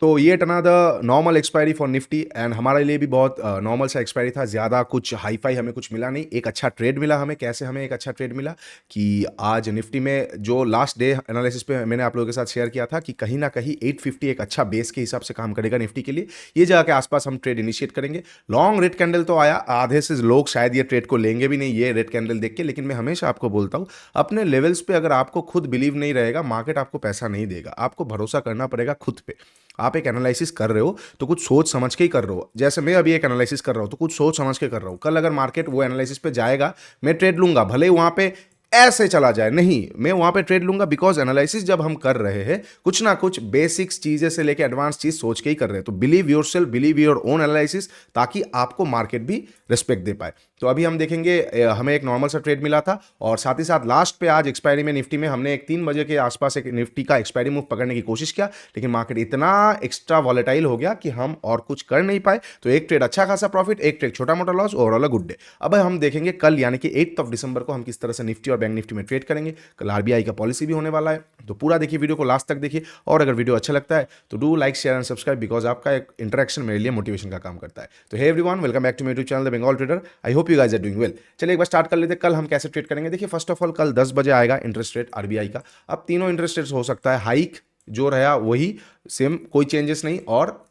तो ये टना the normal expiry for Nifty and हमारे लिए भी बहुत नॉर्मल सा एक्सपायरी था, ज़्यादा कुछ हाई फाई हमें कुछ मिला नहीं। एक अच्छा ट्रेड मिला हमें। कैसे हमें एक अच्छा ट्रेड मिला कि आज निफ्टी में जो लास्ट डे एनालिसिस पे मैंने आप लोगों के साथ शेयर किया था कि कहीं ना कहीं 850 एक अच्छा बेस के हिसाब से काम करेगा निफ्टी के लिए। ये जगह के आसपास हम ट्रेड इनिशिएट करेंगे। लॉन्ग रेड कैंडल तो आया, आधे से लोग शायद ये ट्रेड को लेंगे भी नहीं ये रेड कैंडल देख के, लेकिन मैं हमेशा आपको बोलता हूँ अपने लेवल्स पे अगर आपको खुद बिलीव नहीं रहेगा मार्केट आपको पैसा नहीं देगा। आपको भरोसा करना पड़ेगा खुद पे। आप एक एनालिसिस कर रहे हो तो कुछ सोच समझ के ही कर रहे हो। जैसे मैं अभी एक एनालिसिस कर रहा हूं तो कुछ सोच समझ के कर रहा हूं। कल अगर मार्केट वो एनालिसिस पे जाएगा मैं ट्रेड लूंगा, भले ही वहां पे ऐसे चला जाए, नहीं मैं वहां पे ट्रेड लूंगा। बिकॉज एनालिसिस जब हम कर रहे हैं कुछ ना कुछ बेसिक्स चीजें से लेके एडवांस चीज सोच के ही कर रहे हैं। तो believe your self, believe your own analysis, ताकि आपको मार्केट भी रिस्पेक्ट दे पाए। तो अभी हम देखेंगे हमें एक नॉर्मल सा ट्रेड मिला था और साथ ही साथ लास्ट पे आज एक्सपायरी में निफ्टी में हमने एक 3 बजे के आसपास एक निफ्टी का एक्सपायरी मूव पकड़ने की कोशिश किया, लेकिन मार्केट इतना एक्स्ट्रा वॉलेटाइल हो गया कि हम और कुछ कर नहीं पाए। तो एक ट्रेड अच्छा खासा प्रॉफिट, एक ट्रेड छोटा मोटा लॉस, ओवरऑल गुड डे। अब हम देखेंगे कल यानी कि 8 दिसंबर को हम किस तरह से निफ्टी और बैंक निफ्टी में ट्रेड करेंगे। कल आरबीआई का पॉलिसी भी होने वाला है, तो पूरा देखिए, वीडियो को लास्ट तक देखिए। और अगर वीडियो अच्छा लगता है तो do like share and subscribe, because आपका एक इंटरेक्शन मेरे लिए मोटिवेशन का काम करता है। तो hey everyone, welcome back to my YouTube channel the Bengal trader. I hope you guys are doing well. चलिए एक बार स्टार्ट कर लेते हैं कल हम कैसे ट्रेड करेंगे। देखिए फर्स्ट ऑफ ऑल कल 10 बजे आएगा इंटरेस्ट रेट आरबीआई का। अब तीनों इंटरेस्ट रेट्स हो सकता है हाइक जो रहा वही सेम, कोई चेंजेस नहीं, और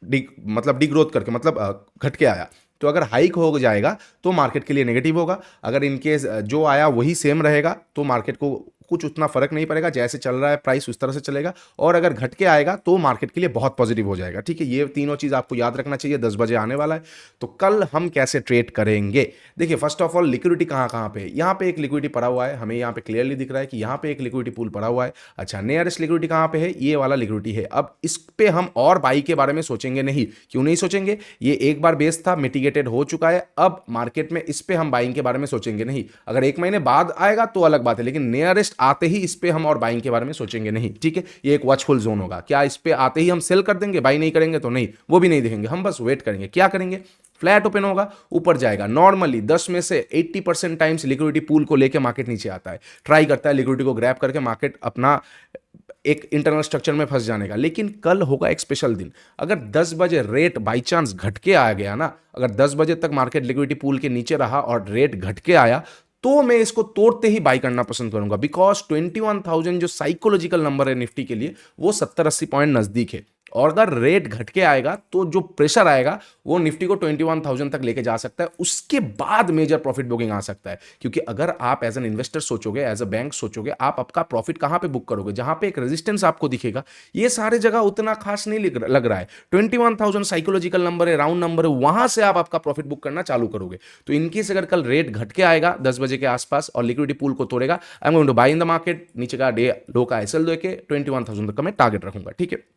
मतलब डिग्रोथ करके मतलब घट के आया। तो अगर हाइक हो जाएगा तो मार्केट के लिए नेगेटिव होगा। अगर इनकेस जो आया वही सेम रहेगा तो मार्केट को कुछ उतना फर्क नहीं पड़ेगा, जैसे चल रहा है प्राइस उस तरह से चलेगा। और अगर घट के आएगा तो मार्केट के लिए बहुत पॉजिटिव हो जाएगा। ठीक है, ये तीनों चीज आपको याद रखना चाहिए। 10 बजे आने वाला है। तो कल हम कैसे ट्रेड करेंगे, देखिए फर्स्ट ऑफ ऑल लिक्विडिटी कहाँ कहाँ पे है। यहाँ पे एक लिक्विडिटी पड़ा हुआ है, हमें यहाँ पे क्लियरली दिख रहा है कि यहाँ पे एक लिक्विडिटी पूल पड़ा हुआ है। अच्छा, नियरेस्ट लिक्विडिटी कहाँ पे है, ये वाला लिक्विडिटी है। अब इस पे हम और बाई के बारे में सोचेंगे नहीं। क्यों नहीं सोचेंगे, ये एक बार बेस था, मिटिगेटेड हो चुका है। अब मार्केट में इस पे हम बाइंग के बारे में सोचेंगे नहीं। अगर 1 महीने बाद आएगा तो अलग बात है, लेकिन नियरेस्ट आते ही इस पे हम और बाइंग के बारे में सोचेंगे नहीं। ठीक है, ये एक वॉचफुल जोन होगा। क्या इस पे आते ही हम सेल कर देंगे, बाई नहीं करेंगे तो नहीं, वो भी नहीं देखेंगे। हम बस वेट करेंगे। क्या करेंगे, फ्लैट ओपन होगा, ऊपर जाएगा। नॉर्मली 10 में से 80% टाइम्स लिक्विडिटी पूल को लेकर मार्केट नीचे आता है, ट्राई करता है लिक्विडिटी को ग्रैब करके मार्केट अपना एक इंटरनल स्ट्रक्चर में फंस जाने का। लेकिन कल होगा एक स्पेशल दिन। अगर 10 बजे रेट बाई चांस घट के आ गया ना, अगर 10 बजे तक मार्केट लिक्विडिटी पूल के नीचे रहा और रेट घट के आया, तो मैं इसको तोड़ते ही बाई करना पसंद करूंगा। बिकॉज 21,000 जो साइकोलॉजिकल नंबर है निफ्टी के लिए, वो 70-80 पॉइंट नजदीक है। और अगर रेट घट के आएगा तो जो प्रेशर आएगा वो निफ्टी को 21,000 तक लेके जा सकता है। उसके बाद मेजर प्रॉफिट बुकिंग आ सकता है। क्योंकि अगर आप एज एन इन्वेस्टर सोचोगे, एज अ बैंक सोचोगे, आप आपका प्रॉफिट कहां पे बुक करोगे, जहां पे एक रेजिस्टेंस आपको दिखेगा। ये सारे जगह उतना खास नहीं लग रहा है। 21,000 साइकोलॉजिकल नंबर है, राउंड नंबर है, वहां से आप आपका प्रॉफिट बुक करना चालू करोगे। तो इनकेस अगर कल रेट घट के आएगा 10 बजे के आसपास और लिक्विडिटी पूल को तोड़ेगा, I am going to buy in the market. नीचे का डे लो का एसएल दे के 21,000 तक का मैं टारगेट रखूंगा। ठीक है,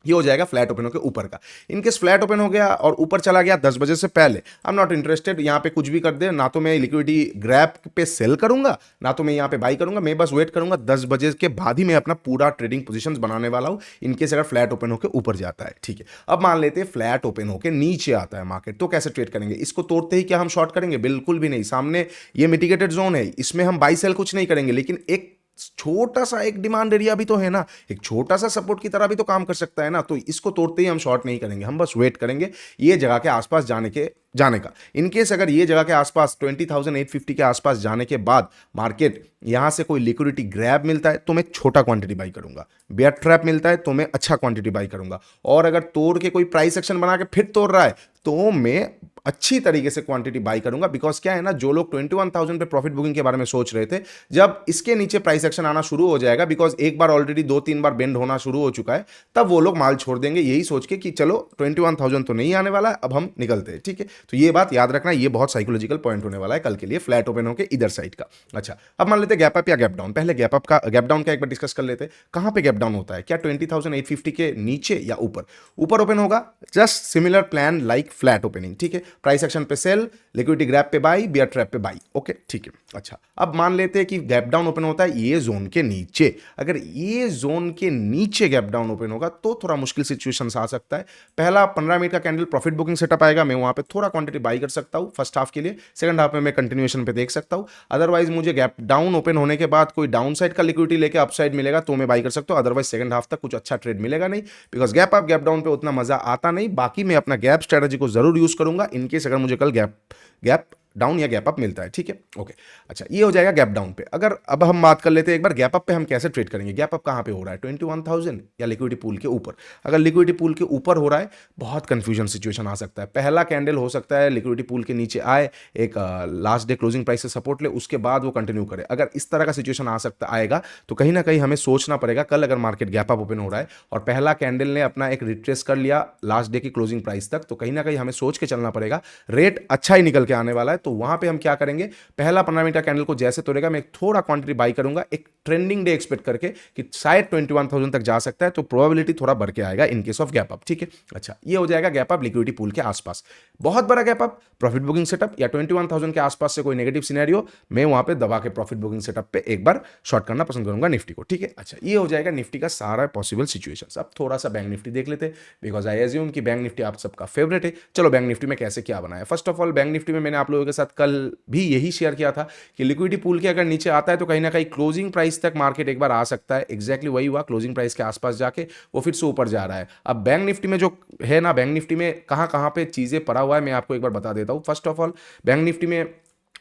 ये हो जाएगा फ्लैट ओपन होकर ऊपर का। इनकेस फ्लैट ओपन हो गया और ऊपर चला गया 10 बजे से पहले, आई एम नॉट इंटरेस्टेड यहाँ पे कुछ भी कर दे। ना तो मैं लिक्विडिटी ग्रैब पे सेल करूंगा, ना तो मैं यहाँ पे बाई करूंगा। मैं बस वेट करूंगा 10 बजे के बाद ही मैं अपना पूरा ट्रेडिंग पोजीशंस बनाने वाला हूं। इनकेस अगर फ्लैट ओपन होकर ऊपर जाता है। ठीक है, अब मान लेते हैं फ्लैट ओपन होकर नीचे आता है मार्केट, तो कैसे ट्रेड करेंगे। इसको तोड़ते ही क्या हम शॉर्ट करेंगे, बिल्कुल भी नहीं। सामने ये मिटिगेटेड जोन है, इसमें हम बाई सेल कुछ नहीं करेंगे। लेकिन एक छोटा सा एक डिमांड एरिया भी तो है ना, एक छोटा सा सपोर्ट की तरह भी तो काम कर सकता है ना। तो इसको तोड़ते ही हम शॉर्ट नहीं करेंगे, हम बस वेट करेंगे ये जगह के आसपास जाने का। इनकेस अगर ये जगह के आसपास 20,850 के आसपास जाने के बाद मार्केट यहां से कोई लिक्विडिटी ग्रैब मिलता है तो मैं छोटा क्वांटिटी बाई करूंगा। बेयर ट्रैप मिलता है तो मैं अच्छा क्वांटिटी बाई करूंगा। और अगर तोड़ के कोई प्राइस एक्शन बना के फिर तोड़ रहा है तो मैं अच्छी तरीके से क्वांटिटी बाई करूंगा। बिकॉज क्या है ना, जो लोग 21,000 पे प्रॉफिट बुकिंग के बारे में सोच रहे थे, जब इसके नीचे प्राइस एक्शन आना शुरू हो जाएगा, बिकॉज एक बार ऑलरेडी 2-3 बार बेंड होना शुरू हो चुका है, तब वो लोग माल छोड़ देंगे यही सोच के कि चलो 21,000 तो नहीं आने वाला है, अब हम निकलते हैं। ठीक है, तो ये बात याद रखना, ये बहुत साइकोलॉजिकल पॉइंट होने वाला है कल के लिए फ्लैट ओपन होकर इधर साइड का। अच्छा, अब मान लेते गैप अप या गैप डाउन। पहले गैप डाउन का एक बार डिस्कस कर लेते हैं। कहां पे गैप डाउन होता है, क्या 20,850 के नीचे या ऊपर ओपन होगा। Just similar plan like flat opening. ठीक है, प्राइस एक्शन पे सेल, लिक्विडिटी ग्रैप पे बाई, बियर ट्रैप पे बाई। ओके ठीक है। अच्छा, अब मान लेते हैं कि गैप डाउन ओपन होता है ये जोन के नीचे। अगर ये जोन के नीचे गैप डाउन ओपन होगा तो थोड़ा मुश्किल सिचुएशन आ सकता है। पहला 15 मिनट का कैंडल प्रॉफिट बुकिंग सेटअप आएगा, मैं वहां पे थोड़ा क्वांटिटी बाई कर सकता हूं फर्स्ट हाफ के लिए, सेकंड हाफ में मैं कंटिन्यूएशन पे देख सकता हूं। अदरवाइज मुझे गैप डाउन ओपन होने के बाद कोई डाउन साइड का लिक्विडिटी लेके अपसाइड मिलेगा तो मैं बाई कर सकता हूं, अदरवाइज सेकंड हाफ तक कुछ अच्छा ट्रेड मिलेगा नहीं, because gap up gap down पे उतना मजा आता नहीं। बाकी मैं अपना गैप स्ट्रेटजी को जरूर यूज करूंगा इनकेस अगर मुझे कल गैप गैप डाउन या गैप अप मिलता है। ठीक है, ओके। अच्छा, ये हो जाएगा गैप डाउन पे। अगर अब हम बात कर लेते हैं एक बार गैप अप पे हम कैसे ट्रेड करेंगे। गैप अप कहां पे हो रहा है, 21,000 या लिक्विडिटी पूल के ऊपर। अगर लिक्विडिटी पूल के ऊपर हो रहा है बहुत कंफ्यूजन सिचुएशन आ सकता है। पहला कैंडल हो सकता है लिक्विडिटी पूल के नीचे आए, एक लास्ट डे क्लोजिंग प्राइस से सपोर्ट ले, उसके बाद वो कंटिन्यू करे। अगर इस तरह का सिचुएशन आ सकता आएगा तो कहीं ना कहीं हमें सोचना पड़ेगा कल अगर मार्केट गैप अप ओपन हो रहा है और पहला कैंडल ने अपना एक रिट्रेस कर लिया लास्ट डे की क्लोजिंग प्राइस तक, तो कहीं ना कहीं हमें सोच के चलना पड़ेगा रेट अच्छा ही निकल के आने वाला है। तो वहां पे हम क्या करेंगे, पहला 15 मिनट का कैंडल को जैसे तोड़ेगा मैं थोड़ा क्वांटिटी बाई करूंगा, एक ट्रेंडिंग डे एक्सपेक्ट करके कि शायद 21,000 तक जा सकता है, तो प्रोबेबिलिटी थोड़ा बढ़ के आएगा in case of gap up. ठीक है, अच्छा, ये हो जाएगा गैप अप लिक्विडिटी पूल के आसपास। बहुत बड़ा gap up profit booking setup या 21,000 के आसपास से कोई नेगेटिव सिनेरियो, मैं वहां पे दबा के प्रॉफिट बुकिंग सेटअप पे एक बार शॉर्ट करना पसंद करूंगा निफ्टी को। ठीक है, अच्छा, ये हो जाएगा निफ्टी का सारा पॉसिबल सिचुएशन। अब थोड़ा सा बैंक निफ्टी देख लेते हैं, बिकॉज आई एज्यूम कि बैंक निफ्टी आप सबका फेवरेट है। चलो, बैंक निफ्टी में कैसे क्या बनाया। First of all, bank Nifty में मैंने आप लोगों के साथ कल भी यही शेयर किया था कि लिक्विडिटी पूल के अगर नीचे आता है तो कहीं ना कहीं क्लोजिंग प्राइस तक मार्केट एक बार आ सकता है। एग्जैक्टली वही हुआ, क्लोजिंग प्राइस के आसपास जाके वो फिर से ऊपर जा रहा है। अब बैंक निफ्टी में जो है ना, बैंक निफ्टी में कहां कहां पे चीजें पड़ा हुआ है मैं आपको एक बार बता देता हूं। First of all, bank Nifty में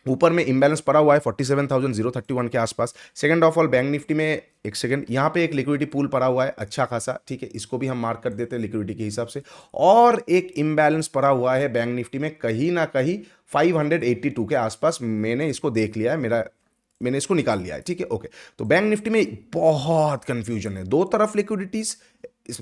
ऊपर में इंबैलेंस पड़ा हुआ है 47,031 के आसपास। Second of all, bank Nifty में एक सेकंड यहाँ पे एक लिक्विडिटी पूल पड़ा हुआ है अच्छा खासा। ठीक है, इसको भी हम मार्क कर देते हैं लिक्विडिटी के हिसाब से। और एक इम्बैलेंस पड़ा हुआ है बैंक निफ्टी में कहीं ना कहीं 582 के आसपास, मैंने इसको देख लिया है, मैंने इसको निकाल लिया है। ठीक है, ओके। तो बैंक निफ्टी में बहुत कंफ्यूजन है, दो तरफ लिक्विडिटीज,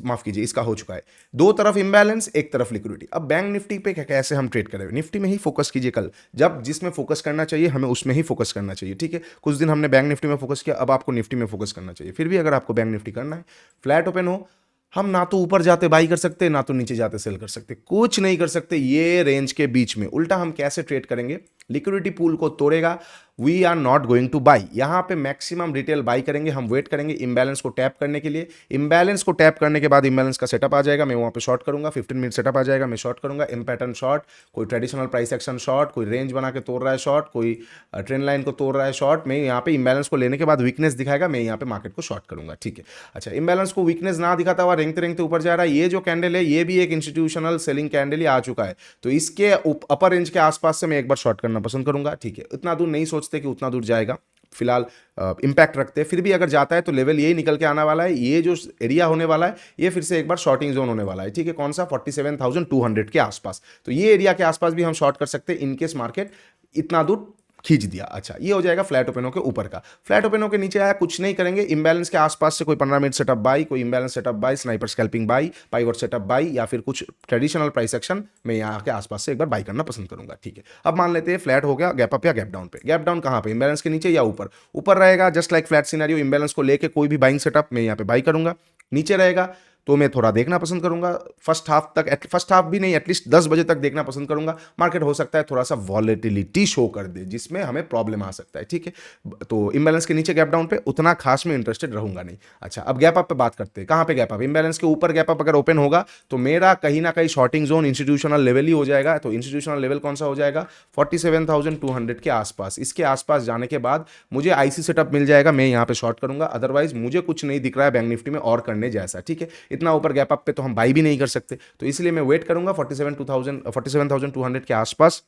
माफ कीजिए, इसका हो चुका है, दो तरफ इंबैलेंस एक तरफ लिक्विडिटी। अब बैंक निफ्टी पे कैसे हम ट्रेड करें, निफ्टी में ही फोकस कीजिए कल, जब जिसमें फोकस करना चाहिए हमें उसमें ही फोकस करना चाहिए। ठीक है, कुछ दिन हमने बैंक निफ्टी में फोकस किया, अब आपको निफ्टी में फोकस करना चाहिए। फिर भी अगर आपको बैंक निफ्टी करना है, फ्लैट ओपन हो, हम ना तो ऊपर जाते बाई कर सकते ना तो नीचे जाते सेल कर सकते, कुछ नहीं कर सकते ये रेंज के बीच में। उल्टा हम कैसे ट्रेड करेंगे, लिक्विडिटी पूल को तोड़ेगा, we are not going to buy, यहां पे मैक्सिमम रिटेल बाई करेंगे, हम वेट करेंगे इंबैलेंस को टैप करने के लिए। इंबैलेंस को टैप करने के बाद इंबैलेंस का सेटअप आ जाएगा, मैं वहां पे शॉर्ट करूंगा, 15 मिनट सेटअप आ जाएगा, मैं शॉर्ट करूंगा। इन पैटर्न शॉर्ट, कोई ट्रेडिशनल प्राइस एक्शन शॉर्ट, कोई रेंज बना के तोड़ रहा है शॉर्ट, कोई ट्रेंड लाइन को तोड़ रहा है शॉर्ट, मैं यहाँ पे इंबैलेंस को लेने के बाद वीकनेस दिखाएगा, मैं यहाँ पे मार्केट को शॉर्ट करूंगा। ठीक है, अच्छा, इंबैलेंस को वीकनेस ना दिखाता हुआ रेंगते रेंगते ऊपर जा रहा है, ये जो कैंडल है ये भी एक इंस्टीट्यूशनल सेलिंग कैंडल ही आ चुका है, तो इसके अपर रेंज के आसपास से मैं एक बार शॉर्ट करना पसंद करूंगा। ठीक है, इतना दूर नहीं सोचते कि उतना दूर जाएगा, फिलहाल इंपैक्ट रखते हैं। फिर भी अगर जाता है तो लेवल यही निकल के आने वाला है, ये जो एरिया होने वाला है ये फिर से एक बार शॉर्टिंग जोन होने वाला है। ठीक है, कौन सा, 47,200 के आसपास, तो ये एरिया के आसपास भी हम शॉर्ट कर सकते हैं इनकेस मार्केट इतना दूर खींच दिया। अच्छा, ये हो जाएगा फ्लैट ओपन के ऊपर का। फ्लैट ओपन के नीचे आया, कुछ नहीं करेंगे, इंबैलेंस के आसपास से कोई 15 मिनट सेटअप बाई, कोई imbalance setup buy, sniper scalping buy, pivot setup buy, या फिर कुछ ट्रेडिशनल प्राइस एक्शन मैं यहाँ के आसपास से एक बार बाई करना पसंद करूंगा। ठीक है, अब मान लेते हैं फ्लैट हो गया, गैप अप या गैप डाउन पे। गैप डाउन कहाँ पे, इंबैलेंस के नीचे या ऊपर, ऊपर रहेगा just like flat scenario, imbalance को लेके कोई भी बाइंग सेटअप मैं यहाँ पे बाई करूंगा। नीचे रहेगा तो मैं थोड़ा देखना पसंद करूंगा, फर्स्ट हाफ तक, फर्स्ट हाफ भी नहीं, एटलीस्ट 10 बजे तक देखना पसंद करूंगा। मार्केट हो सकता है थोड़ा सा वॉलेटिलिटी शो कर दे जिसमें हमें प्रॉब्लम आ सकता है। ठीक है, तो इंबैलेंस के नीचे गैप डाउन पे उतना खास में इंटरेस्टेड रहूंगा नहीं। अच्छा, अब गैप अप पे बात करते हैं, कहां पे गैप अप, इंबैलेंस के ऊपर गैप अप अगर ओपन होगा तो मेरा कहीं ना कहीं शॉर्टिंग जोन इंस्टीट्यूशनल लेवल ही हो जाएगा। तो इंस्टीट्यूशनल लेवल कौन सा हो जाएगा, 47,200 के आसपास। इसके आसपास जाने के बाद मुझे आईसी सेटअप मिल जाएगा, मैं यहाँ पे शॉर्ट करूंगा, अदरवाइज मुझे कुछ नहीं दिख रहा है बैंक निफ्टी में और करने जैसा। ठीक है, इतना ऊपर गैप अप पे तो हम बाई भी नहीं कर सकते, तो इसलिए मैं वेट करूंगा 47,200 के आसपास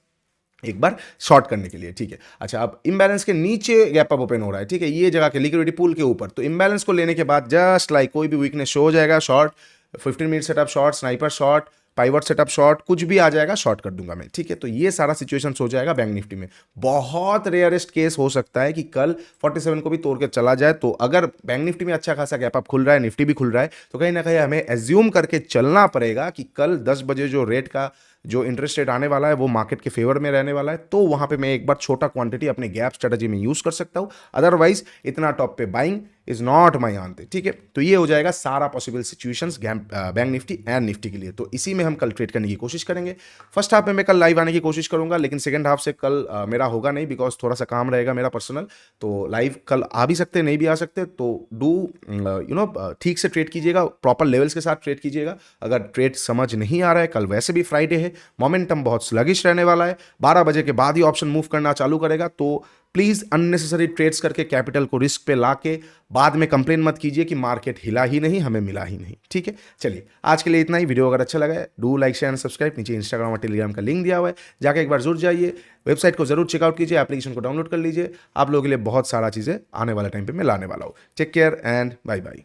एक बार शॉर्ट करने के लिए। ठीक है, अच्छा, अब इंबैलेंस के नीचे गैप अप ओपन हो रहा है। ठीक है, ये जगह के लिक्विडिटी पूल के ऊपर, तो इंबैलेंस को लेने के बाद जस्ट लाइक कोई भी वीकनेस शो हो जाएगा, short, 15 minute setup short, sniper short, pivot setup short, कुछ भी आ जाएगा शॉर्ट कर दूंगा मैं। ठीक है, तो ये सारा सिचुएशन हो जाएगा बैंक निफ्टी में। बहुत रेयरेस्ट केस हो सकता है कि कल 47 को भी तोड़ के चला जाए, तो अगर बैंक निफ्टी में अच्छा खासा गैप अप खुल रहा है, निफ्टी भी खुल रहा है, तो कहीं ना कहीं हमें एज्यूम करके चलना पड़ेगा कि कल 10 बजे जो रेट का जो इंटरेस्ट रेट आने वाला है वो मार्केट के फेवर में रहने वाला है, तो वहाँ पे मैं एक बार छोटा क्वांटिटी अपने गैप स्ट्रेटजी में यूज़ कर सकता हूँ। अदरवाइज इतना टॉप पे बाइंग इज नॉट माई आंते, ठीक है। तो ये हो जाएगा सारा possible situations bank Nifty and Nifty के लिए। तो इसी में हम कल ट्रेड करने की कोशिश करेंगे। फर्स्ट हाफ में मैं कल लाइव आने की कोशिश करूंगा, लेकिन सेकंड हाफ से कल मेरा होगा नहीं, बिकॉज थोड़ा सा काम रहेगा मेरा पर्सनल। तो लाइव कल आ भी सकते नहीं भी आ सकते, तो डू ठीक से ट्रेड कीजिएगा, प्रॉपर लेवल्स के साथ ट्रेड कीजिएगा। अगर ट्रेड समझ नहीं आ रहा है, कल वैसे भी फ्राइडे है, मोमेंटम बहुत स्लगिश रहने वाला है, 12 बजे के बाद ही ऑप्शन मूव करना चालू करेगा। तो प्लीज अननेसेसरी ट्रेड्स करके कैपिटल को रिस्क पे लाके बाद में कंप्लेन मत कीजिए कि मार्केट हिला ही नहीं, हमें मिला ही नहीं, ठीक है। चलिए आज के लिए इतना ही। वीडियो अगर अच्छा लगा है do like share and subscribe. नीचे इंस्टाग्राम और टेलीग्राम का लिंक दिया हुआ है, जाके एक बार जुड़ जाइए। वेबसाइट को जरूर चेकआउट कीजिए, एप्लीकेशन को डाउनलोड कर लीजिए। आप लोगों के लिए बहुत सारा चीज़ें आने वाले टाइम पे मैं लाने वाला हूँ। Take care and bye bye.